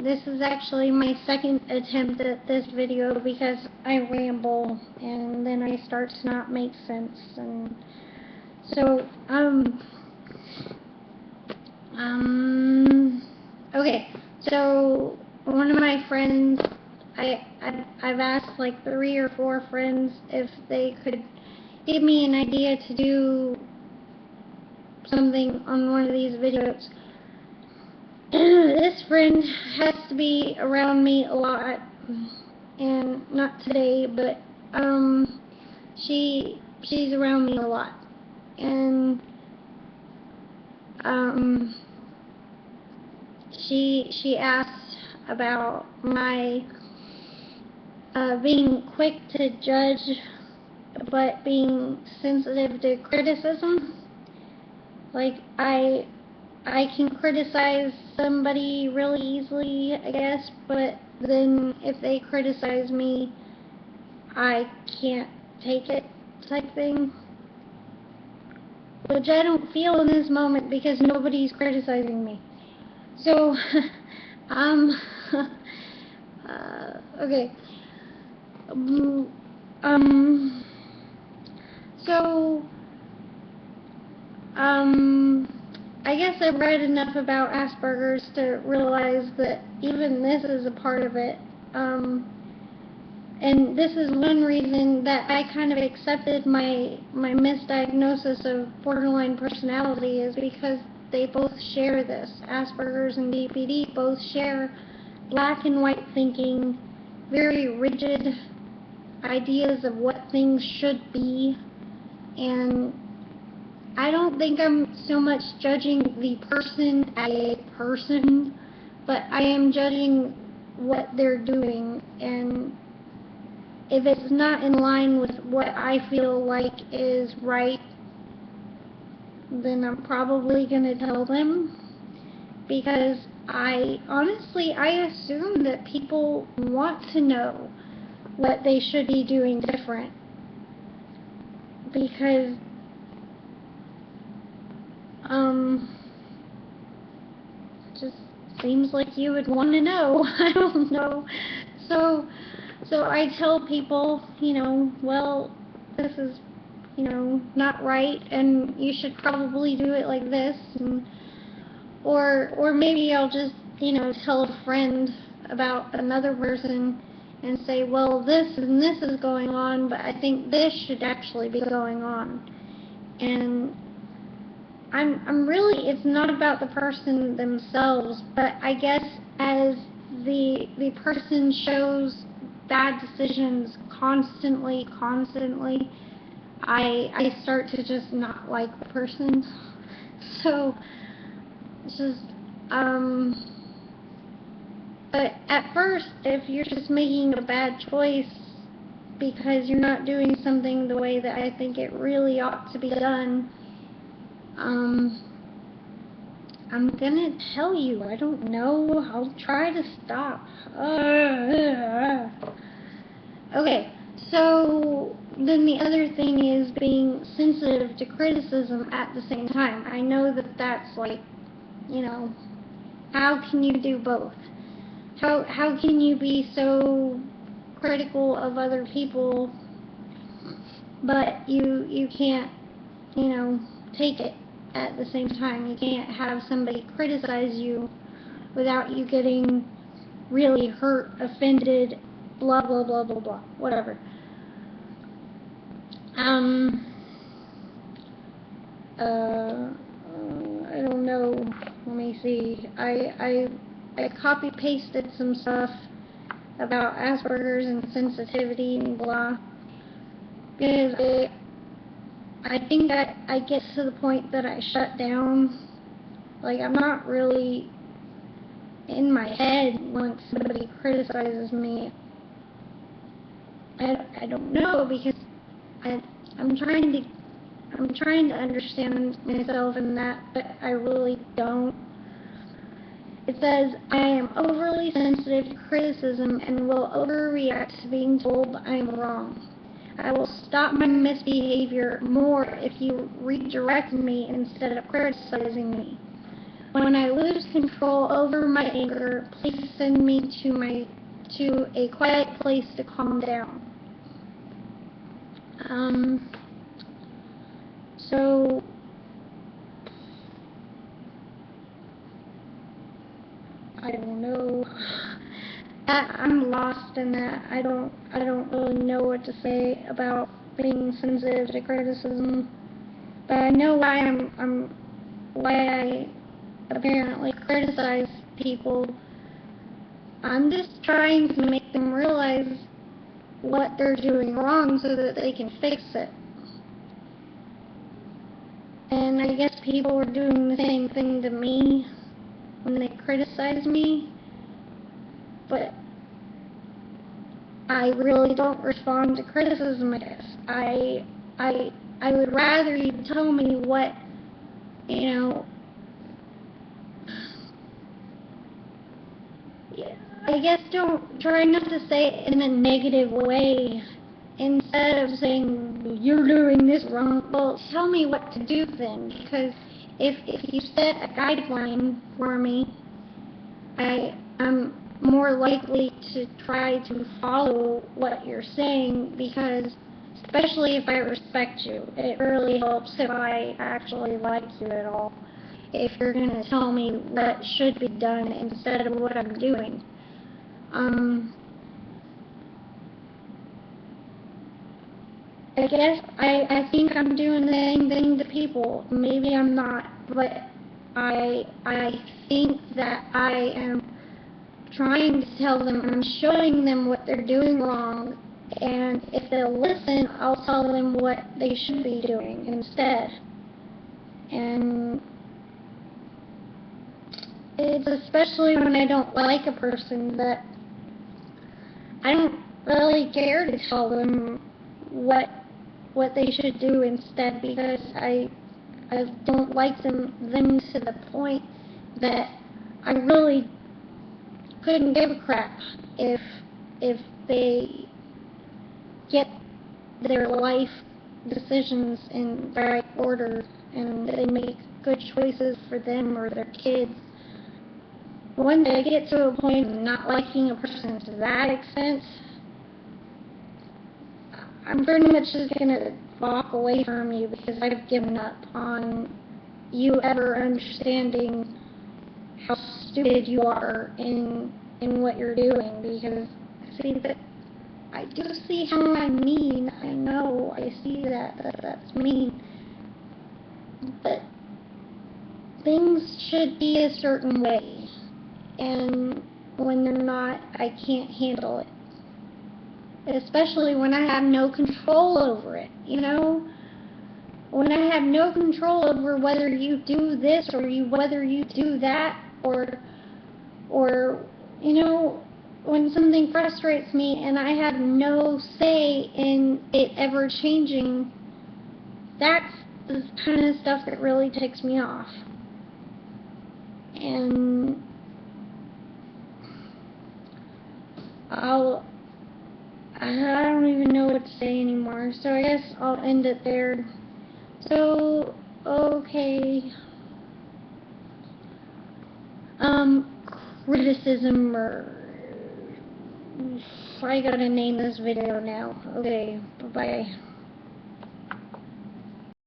this is actually my second attempt at this video because I ramble and then I start to not make sense. And so, okay, so one of my friends, I've asked like 3 or 4 friends if they could give me an idea to do something on one of these videos. This friend has to be around me a lot, and not today, but she's around me a lot, and she asked about my being quick to judge but being sensitive to criticism. Like I can criticize somebody really easily, I guess, but then if they criticize me, I can't take it, type thing. Which I don't feel in this moment because nobody's criticizing me. So, okay. I guess I've read enough about Asperger's to realize that even this is a part of it. And this is one reason that I kind of accepted my misdiagnosis of borderline personality, is because they both share this. Asperger's and BPD both share black and white thinking, very rigid ideas of what things should be, and I don't think I'm so much judging the person as a person, but I am judging what they're doing, and if it's not in line with what I feel like is right, then I'm probably going to tell them, because I assume that people want to know what they should be doing different, because just seems like you would want to know. I don't know. So I tell people, well, this is, not right, and you should probably do it like this, and, or maybe I'll just, tell a friend about another person and say, well, this and this is going on, but I think this should actually be going on. And I'm really, it's not about the person themselves, but I guess as the person shows bad decisions constantly, I start to just not like the person. So it's just, but at first, if you're just making a bad choice because you're not doing something the way that I think it really ought to be done, I'm gonna tell you, I don't know, I'll try to stop. Okay, so then the other thing is being sensitive to criticism at the same time. I know that that's like, how can you do both? How can you be so critical of other people, but you can't, take it at the same time? You can't have somebody criticize you without you getting really hurt, offended, blah, blah, blah, blah, blah, whatever. I don't know, let me see, I copy pasted some stuff about Asperger's and sensitivity and blah, because I think that I get to the point that I shut down. Like, I'm not really in my head once somebody criticizes me. I don't know, because I'm trying to understand myself in that, but I really don't. It says, I am overly sensitive to criticism and will overreact to being told I am wrong. I will stop my misbehavior more if you redirect me instead of criticizing me. When I lose control over my anger, please send me to a quiet place to calm down. So I don't know. I'm lost in that. I don't really know what to say about being sensitive to criticism. But I know why I apparently criticize people. I'm just trying to make them realize what they're doing wrong so that they can fix it. And I guess people were doing the same thing to me when they criticize me, but I really don't respond to criticism, I guess. I would rather you tell me what, you know, I guess don't try not to say it in a negative way. Instead of saying, you're doing this wrong, well, tell me what to do then. Because if you set a guideline for me, I'm more likely to try to follow what you're saying, because especially if I respect you, it really helps if I actually like you at all. If you're going to tell me what should be done instead of what I'm doing. I guess I think I'm doing the same thing to people. Maybe I'm not, but I think that I am trying to tell them, I'm showing them what they're doing wrong, and if they'll listen, I'll tell them what they should be doing instead. And it's especially when I don't like a person that I don't really care to tell them what they should do instead, because I don't like them to the point that I really couldn't give a crap if they get their life decisions in the right order and they make good choices for them or their kids. When they get to a point of not liking a person to that extent, I'm pretty much just going to walk away from you, because I've given up on you ever understanding how stupid you are in what you're doing. Because I do see how I'm mean. I know I see that's mean. But things should be a certain way, and when they're not, I can't handle it. Especially when I have no control over it, you know? When I have no control over whether you do this or whether you do that, or you know, when something frustrates me and I have no say in it ever changing, that's the kind of stuff that really ticks me off. And I don't even know what to say anymore, so I guess I'll end it there. So, okay. Criticism, or I gotta name this video now. Okay, bye-bye.